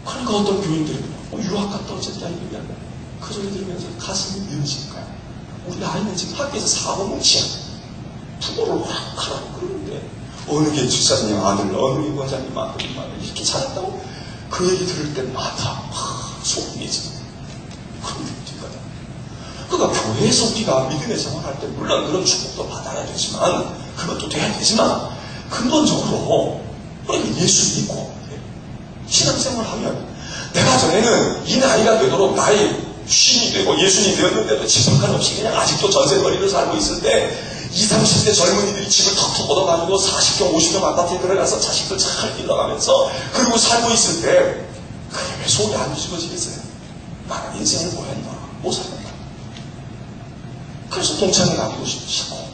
그러니까 어떤 교인들이 유학 갔다 오셨다 이러면 그 소리 들으면서 가슴이 미어지는 거야. 우리 아이는 지금 학교에서 사고뭉치야. 부모를 허락하라고 그러는데 어느 게 집사님 아들, 어느 게 원장님 아들 이렇게 잘했다고 그 얘기 들을 때마다 소름이 져. 그런 느낌이거든. 그러니까 교회에서 우리가 믿음의 생활할 때 물론 그런 축복도 받아야 되지만 그것도 돼야 되지만 근본적으로 우리가 예수 믿고 신앙생활하면 내가 전에는 이 나이가 되도록 나이 쉰이 되고 예순이 되었는데도 지성칸 없이 그냥 아직도 전세거리를 살고 있을 때 20, 30대 젊은이들이 집을 턱턱 얻어가지고 40평, 50평 아파트에 들어가서 자식들 잘 길러가면서 그리고 살고 있을 때 그게 왜 속이 안 뒤집어지겠어요? 나는 인생을 뭐 했나? 못 살았나? 그래서 동창회 가기도 싫고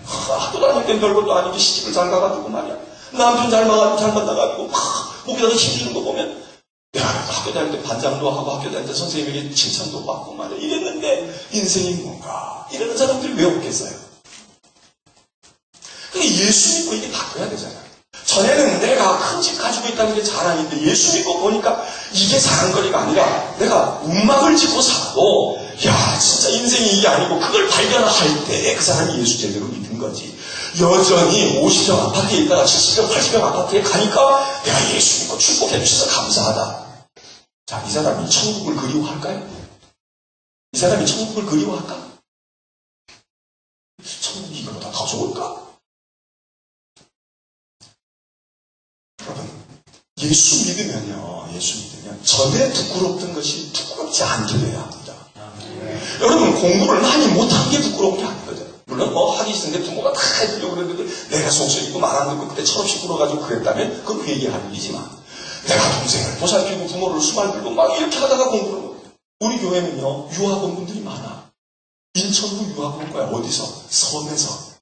학교 다닐 땐 별것도 아니게 시집을 잘 가가지고 말이야 남편 잘 만나가지고 막 목에다가 힘주는 거 보면 내가 학교 다닐 때 반장도 하고 학교 다닐 때 선생님에게 칭찬도 받고 말이야 이랬는데 인생이 뭔가 이러는 사람들이 왜 없겠어요? 그러니까 예수 믿고 이게 바꿔야 되잖아요. 전에는 내가 큰 집 가지고 있다는 게 자랑인데 예수 믿고 보니까 이게 자랑거리가 아니라 내가 운막을 짓고 살아도 야 진짜 인생이 이게 아니고 그걸 발견할 때 그 사람이 예수 제대로 믿은 거지. 여전히 50평 아파트에 있다가 70평, 80평 아파트에 가니까 내가 예수 믿고 축복해 주셔서 감사하다. 자, 이 사람이 천국을 그리워할까요? 이 사람이 천국을 그리워할까? 천국이 이거보다 더 좋을까? 여러분, 예수 믿으면 전에 부끄럽던 것이 부끄럽지 않게 돼야 합니다. 여러분, 공부를 많이 못한 게 부끄러운 게 아니거든. 물론 하기 싫은데 부모가 다 해주려고 그랬는데 내가 속썩 있고 말 안 듣고 그때 철없이 굴어가지고 그랬다면 그건 회개할 일이지만 내가 동생을 보살피고 부모를 수말들고 막 이렇게 하다가 공부를 못해. 우리 교회는요 유학 온 분들이 많아. 인천으로 유학 온 거야. 어디서? 섬에서.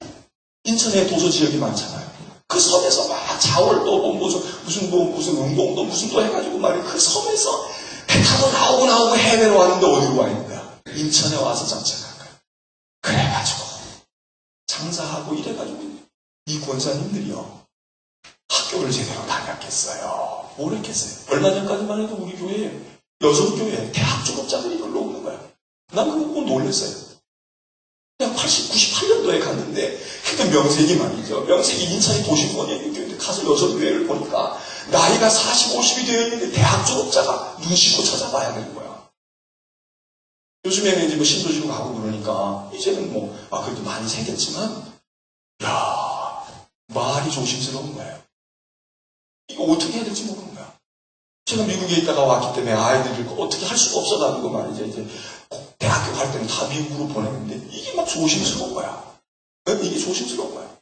인천에 도서 지역이 많잖아요. 그 섬에서 막 자월도 무슨 운동도 무슨 또 해가지고 말이야. 그 섬에서 배 타고 나오고 해외로 왔는데 어디로 와 있는 거야? 인천에 와서 정착한 거야. 그래가지고 장사하고 이래가지고 이 권사님들이요 학교를 제대로 다녔겠어요? 뭘 했겠어요? 얼마 전까지만 해도 우리 교회에 여성교회에 대학 졸업자들이 별로 없는 거야. 난 그거 보고 놀랐어요. 그냥 98년도에 갔는데 그때 명색이 말이죠. 명색이 인천의 도심원에 있는 교회인데 가서 여성교회를 보니까 나이가 40, 50이 되어 있는데 대학 졸업자가 눈 씻고 찾아봐야 되는 거야. 요즘에는 이제 신도시로 가고 그러니까 이제는 그래도 많이 생겼지만 야 말이 조심스러운 거예요. 이거 어떻게 해야 될지 모르는 거야. 제가 미국에 있다가 왔기 때문에 아이들을 어떻게 할 수가 없어가지고 말이죠. 이제 대학교 갈 때는 다 미국으로 보내는데 이게 막 조심스러운 거야. 이게 조심스러운 거야.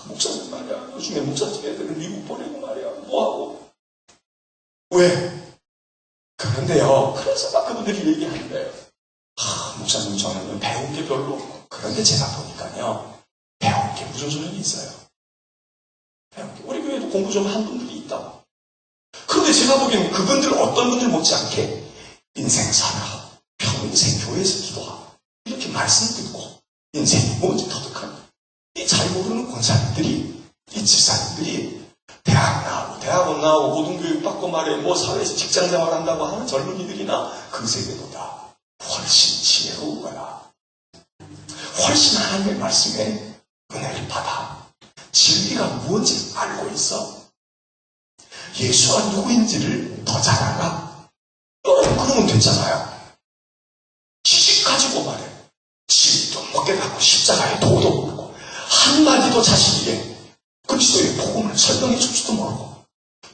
목사님 말이야. 요즘에 목사집 애들을 미국 보내고 말이야. 뭐하고? 왜? 그런데요. 그래서 막 그분들이 얘기하는데요. 목사님 저는 배운 게 별로 없고. 그런데 제가 보니까요. 배운 게 무슨 소용이 있어요. 배운 게. 우리 교회도 공부 좀 한 분들이 있다고. 그런데 제가 보기에는 그분들 어떤 분들 못지않게 인생 살아. 평생 교회에서 기도하고. 이렇게 말씀 듣고. 인생이 뭔지 터득한. 이 잘 모르는 권사님들이, 이 집사님들이 대학원 나오고 고등교육 받고 말해 사회에서 직장생활 한다고 하는 젊은이들이나 그 세대보다 훨씬 지혜로운 거야. 훨씬 하나님의 말씀에 은혜를 받아. 진리가 무엇인지 알고 있어. 예수가 누구인지를 더 잘 알아. 여러분 그러면 됐잖아요. 지식 가지고 말해. 집도 못 깨닫고 십자가에 도도 모르고 한마디도 자신에게 그리스도의 복음을 설명해 줄지도 모르고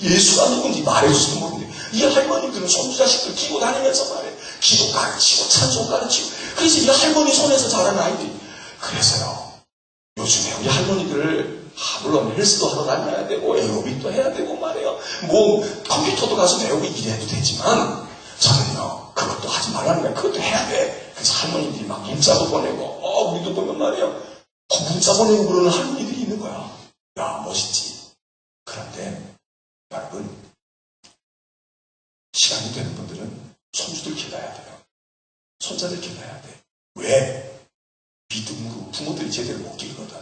예수가 누군지 말해줄지도 모르는데 이 할머니들은 손주자식들 키고 다니면서 말해 기도 가르치고 찬송 가르치고 그래서 이 할머니 손에서 자란 아이들이 그래서요 요즘에 우리 할머니들 물론 헬스도 하러 다녀야 되고 에어빅도 해야 되고 말이에요 컴퓨터도 가서 배우고 이래도 되지만 저는요 그것도 하지 말라는 거야. 그것도 해야 돼. 그래서 할머니들이 막 문자도 보내고 우리도 보면 말이에요 문자 보내고 그러는 할머니들이 있는 거야. 야 멋있지. 그런데 여러분 시간이 되는 분들은 손주들 기다려야 돼요. 손자들 기다려야 돼. 왜? 믿음으로 부모들이 제대로 못 기르거든.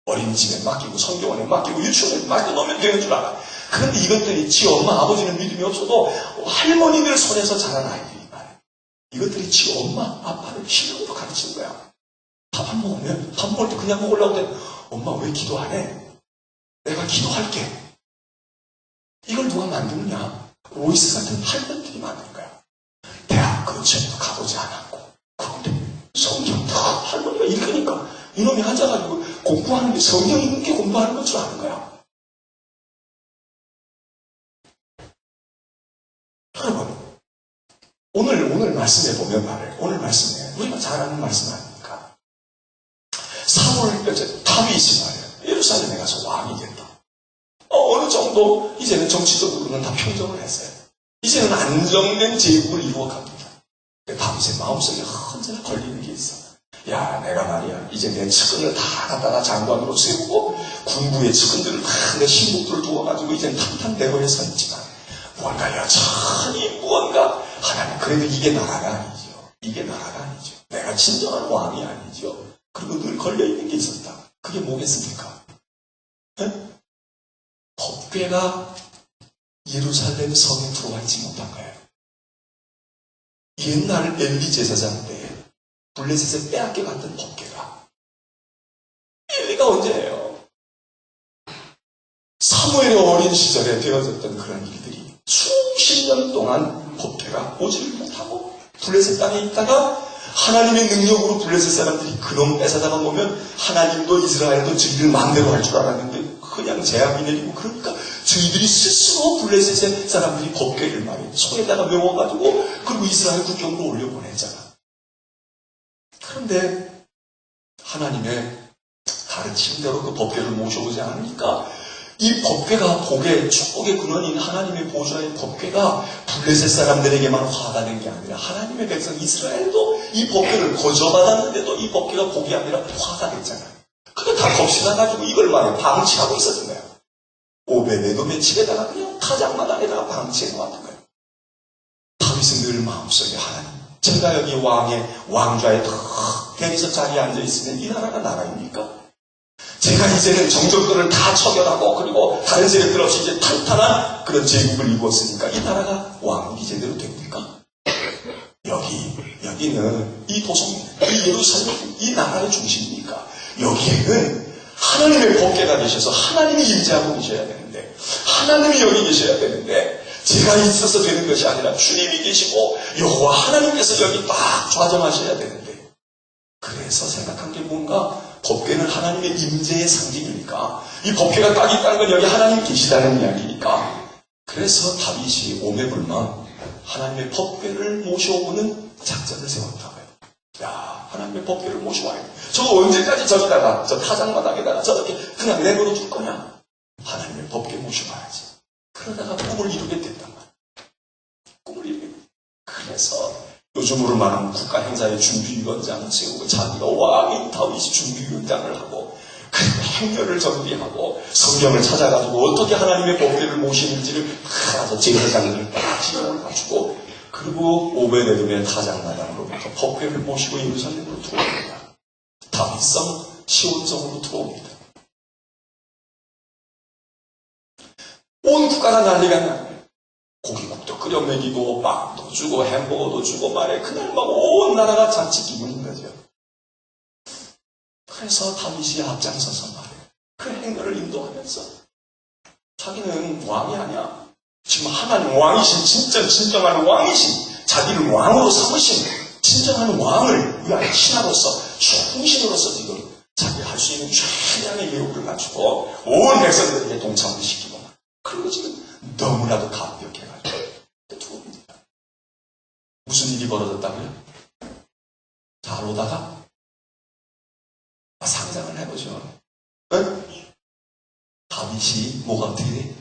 어린이집에 맡기고 성경원에 맡기고 유치원에 맡겨놓으면 되는 줄 알아. 그런데 이것들이 지 엄마 아버지는 믿음이 없어도 할머니들 손에서 자란 아이들이 말이에요. 이것들이 지 엄마 아빠를 신앙으로 가르치는 거야. 밥 안 먹으면 밥 먹을 때 그냥 먹으려고 해. 엄마 왜 기도 안 해? 내가 기도할게. 이걸 누가 만드느냐? 로이스 같은 할머니들이 만든 거야. 대학 근처에도 가보지 않았고 그런데 성경 다 할머니가 읽으니까 이놈이 앉아가지고 공부하는데 성경 읽는 게 공부하는 건 줄 아는 거야. 여러분, 오늘 말씀해 보면 말이에요. 오늘 말씀에 우리가 잘 아는 말씀 아닙니까? 다윗이 말이에요. 예루살렘에 가서 왕이 된다. 어느 정도 이제는 정치적으로는 다 평정을 했어요. 이제는 안정된 제국을 이루어갑니다. 다윗의 마음속에 언제나 걸리는 게 있어. 야, 내가 말이야 이제 내 측근을 다 갖다가 장관으로 세우고 군부의 측근들을 다 내 신복들을 두어가지고 이제는 탄탄대로에 서 있지만 무언가 여전히 무언가 하나님 그래도 이게 나라가 아니죠. 이게 나라가 아니죠. 내가 진정한 왕이 아니죠. 그리고 늘 걸려있는 게 있었다. 그게 뭐겠습니까? 네? 법궤가 예루살렘 성에 들어와 있지 못한 거예요. 옛날 엘리 제사장 때 블레셋에 빼앗겨 갔던 법궤가 엘리가 언제예요? 사무엘의 어린 시절에 되어졌던 그런 일들이 수십 년 동안 법궤가 오지를 못하고 블레셋 땅에 있다가 하나님의 능력으로 블레셋 사람들이 그놈 뺏어다가 보면 하나님도 이스라엘도 저희들 마음대로 할 줄 알았는데 그냥 재앙이 내리고 그러니까 저희들이 스스로 블레셋 사람들이 법궤를 말이에요. 손에다가 메워가지고 그리고 이스라엘 국경으로 올려보냈잖아. 그런데 하나님의 가르침대로 그 법궤를 모셔오지 않으니까 이 법궤가 복의 축복의 근원인 하나님의 보좌의 법궤가 블레셋 사람들에게만 화가 된 게 아니라 하나님의 백성 이스라엘도 이 법궤를 거저받았는데도 이 법궤가 복이 아니라 화가 됐잖아요. 그게 다 겁시나가지고 이걸 말해 방치하고 있었던 거예요. 오베데돔의 집에다가 그냥 타작마당에다가 방치해 놓았던 거예요. 다윗은 늘 마음속에 하나님, 제가 여기 왕좌에 턱 대리석 자리에 앉아있으면 이 나라가 나라입니까? 제가 이제는 정적들을 다 처결하고 그리고 다른 세력들 없이 이제 탄탄한 그런 제국을 이루었으니까 이 나라가 왕국이 제대로 됩니까? 여기는 이 도성, 이 예루살렘, 이 나라의 중심입니까? 여기에는 하나님의 법궤가 계셔서 하나님이 임재하고 계셔야 되는데 하나님이 여기 계셔야 되는데 제가 있어서 되는 것이 아니라 주님이 계시고 여호와 하나님께서 여기 딱 좌정하셔야 되는데 그래서 생각한 게 뭔가 법궤는 하나님의 임재의 상징이니까 이 법궤가 딱 있다는 건 여기 하나님 계시다는 이야기니까 그래서 다윗이 오매불망 하나님의 법궤를 모셔오는 작전을 세웠다고요. 야, 하나님의 법궤를 모셔와요. 저거 언제까지 저기다가 저 타작마당에다가 저렇게 그냥 내버려 둘 거냐? 하나님의 법궤 모셔와야지. 그러다가 꿈을 이루게 됐단 말이야. 꿈을 이루게 됐다. 그래서 요즘으로 말하면 국가행사의 준비위원장을 세우고 자기가 왕인 다윗이 준비위원장을 하고 그리고 행렬을 정비하고 성경을 찾아가지고 어떻게 하나님의 법궤를 모시는지를 알아서 제사장들을 딱 지령을 갖추고 그리고 오베데돔의 타작마당으로부터 법궤를 모시고 예루살렘으로 들어옵니다. 다윗성 시온성으로 들어옵니다. 온 국가가 난리가 나요. 고기국도 끓여 먹이고 빵도 주고 햄버거도 주고 말해 그날 막 온 나라가 잔치 기분인 거죠. 그래서 다윗이 앞장서서 말해 그 행렬을 인도하면서 자기는 왕이 아니야. 지금 하나님 왕이신 진정한 왕이신 자기를 왕으로 삼으신 진정한 왕을 위하여 신하로서 충신으로서 지금 자기 할 수 있는 최대한의 예우를 갖추고 온 백성들에게 동참을 시키고 그리고 지금 너무나도 감격해가지고 들어옵니다. 무슨 일이 벌어졌다고요? 잘 오다가 상상을 해보죠. 다윗이 뭐가 어떻게 돼?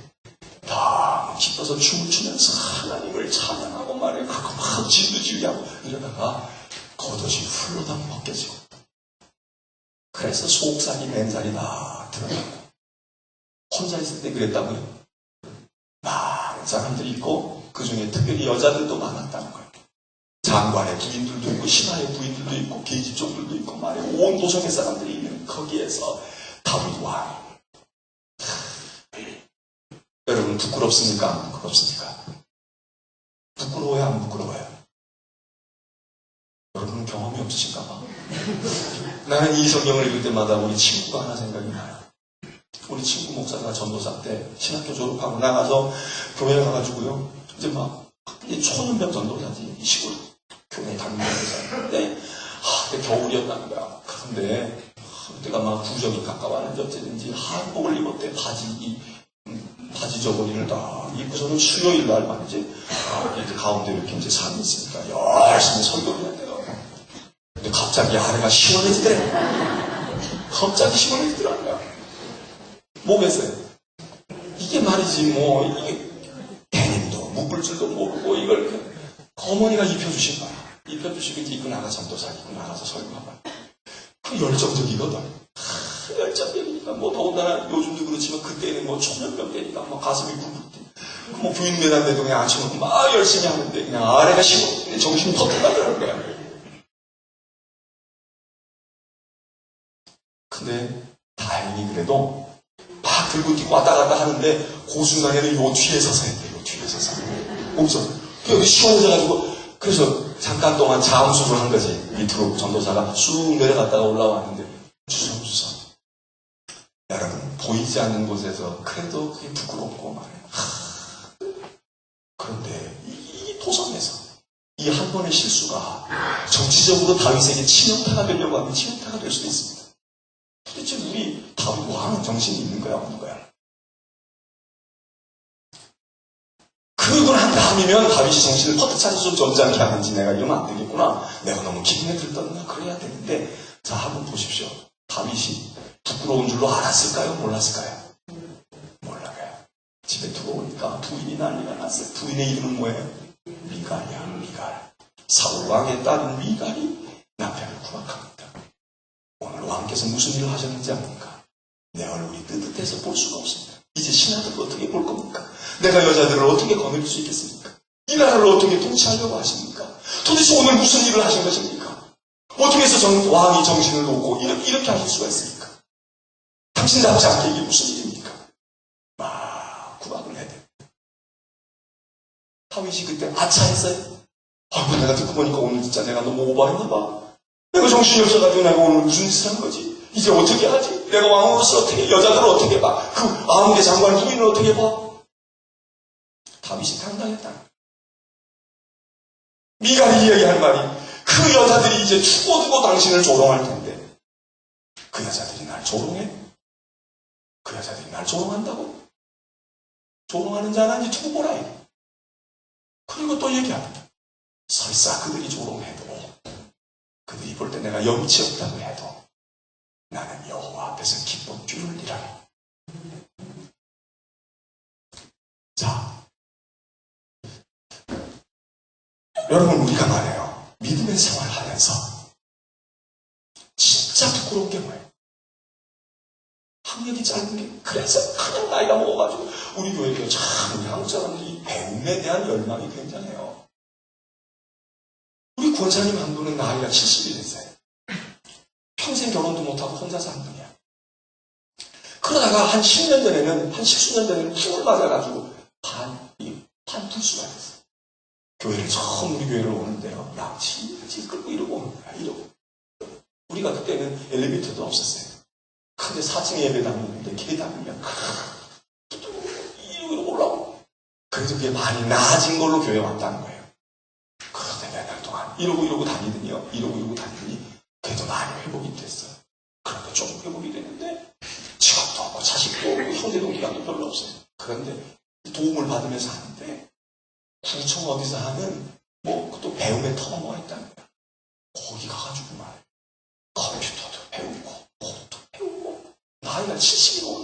다 기뻐서 춤을 추면서 하나님을 찬양하고 말해 그거 막 지우지우하고 이러다가 겉옷이 훌러덩 벗겨지고 그래서 속살이 맨살이 다 드러나고 혼자 있을 때 그랬다고요. 많은 사람들이 있고 그 중에 특별히 여자들도 많았다는 거예요. 장관의 부인들도 있고 신하의 부인들도 있고 계집종들도 있고 말해 온 도성의 사람들이 있는 거기에서 다윗 왕 여러분 여러분 부끄럽습니까? 안 부끄럽습니까? 부끄러워요? 안 부끄러워요? 여러분은 경험이 없으신가 봐. 나는 이 성경을 읽을 때마다 우리 친구가 하나 생각이 나요. 우리 친구 목사가 전도사 때 신학교 졸업하고 나가서 교회 가가지고요. 이제 막 이제 초년병 전도사지. 이 시골 교회 다니는 전도사인데 겨울이었다는 거야. 그런데 그때가 막 구정이 가까웠는지 어쨌든지 한복을 입었대. 바지 저고리를 다 입고서는 수요일 날 말이지. 이제 가운데 이렇게 이제 산이 있으니까 열심히 설교를 했대요. 근데 갑자기 아래가 시원해지더래. 갑자기 시원해지더라고요. 뭐겠어요? 이게 말이지 뭐 이게 데님도 묶을 줄도 모르고 이걸 어머니가 입혀주신 거야. 입혀주시고 이제 입고 나가 전도사 입고 나가서 설교하고 그 열정적이거든. 열정적이니까 뭐 더군다나 요즘도 그렇지만 그때는 뭐 초년병 때니까 뭐 가슴이 굴굴 뭐 부인 매달려도 그냥 앉혀놓고 막 열심히 하는데 그냥 아래가 식어 정신이 퍼뜩 나더라는 거야. 근데 다행히 그래도 막 들고 뛰고 왔다 갔다 하는데 그 순간에는 요 뒤에 서서 했대. 요 뒤에 서서 없어. 여기 시원해져가지고 그래서 잠깐 동안 잠수를 한 거지. 밑으로 전도사가 쑥 내려갔다가 올라왔는데 주섬주섬. 여러분 보이지 않는 곳에서 그래도 그게 부끄럽고 말이야. 그런데 이 도성에서 이 한 번의 실수가 정치적으로 다윗에게 치명타가 되려고 하면 치명타가 될 수도 있습니다. 도대체 우리 다윗 왕은 정신이 있는 거야 없는 거야? 그러고 난 다음이면 다윗이 정신을 퍼뜩 차려서 점잖게 하는지 내가 이러면 안 되겠구나. 내가 너무 기분에 들떴나? 그래야 되는데 자 한번 보십시오. 다윗이 부끄러운 줄로 알았을까요? 몰랐을까요? 몰라요. 집에 들어오니까 부인이 난리가 났어요. 부인의 이름은 뭐예요? 미갈이야. 미갈. 사울 왕의 딸인 미갈이 남편을 구박합니다. 오늘 왕께서 무슨 일을 하셨는지 압니까? 내 얼굴이 뜨뜻해서 볼 수가 없습니다. 이제 신하들을 어떻게 볼 겁니까? 내가 여자들을 어떻게 거느릴 수 있겠습니까? 이 나라를 어떻게 통치하려고 하십니까? 도대체 오늘 무슨 일을 하신 것입니까? 어떻게 해서 왕이 정신을 놓고 이렇게 하실 수가 있습니까? 당신답지 않게 이게 무슨 일입니까? 막 구박을 해야 돼. 다윗이 그때 아차했어요. 아이고 내가 듣고 보니까 오늘 진짜 내가 너무 오버했나 봐. 내가 정신이 없어가지고 내가 오늘 무슨 짓을 한 거지? 이제 어떻게 하지? 내가 왕으로서 어떻게 여자들을 어떻게 봐? 그 아무개 장관 부인을 어떻게 봐? 다윗이 당당했다. 미갈이 이야기할 말이 그 여자들이 이제 두고두고 당신을 조롱할 텐데 그 여자들이 날 조롱해? 그 여자들이 날 조롱한다고? 조롱하는 자는 이제 두고 보라. 그리고 또 얘기합니다. 설사 그들이 조롱해도 그들이 볼 때 내가 염치 없다고 해도 나는 여호와 앞에서 기뻐 뛰놀리라. 자, 여러분 우리가 말해요. 믿음의 생활하면서 진짜 부끄러운 게 뭐예요? 학력이 짧은 게 그래서 그냥 나이가 먹어가지고 우리 교회도 참 우리 한국 사람들이 배움에 대한 열망이 굉장해요. 우리 권사님 한 분은 나이가 70이 됐어요. 평생 결혼도 못하고 혼자 사는 분이야. 그러다가 한 10년 전에는 한 10수년 전에는 힘을 맞아가지고 반투수가 됐어요. 교회를 처음 우리 교회를 오는데요. 양치 끌고 이러고 오는 거야. 이러고. 우리가 그때는 엘리베이터도 없었어요. 근데 4층에 예배 다니는데 계단이면 이러고 올라오고. 그래도 그게 많이 나아진 걸로 교회에 왔다는 거예요. 그런데 몇 달 동안 이러고 다니더니요. 이러고 다니더니 그래도 많이 회복이 됐어요. 그런데 조금 회복이 됐는데 직업도 없고 자식도 없고 형제동기간도 별로 없어요. 그런데 도움을 받으면서 하는데 구청 어디서 하는 뭐 또 배움의 터가 뭐가 있다는 거야. 거기 가가지고 말이야. 컴퓨터도 배우고 뭐도 배우고 나이가 70이 넘어.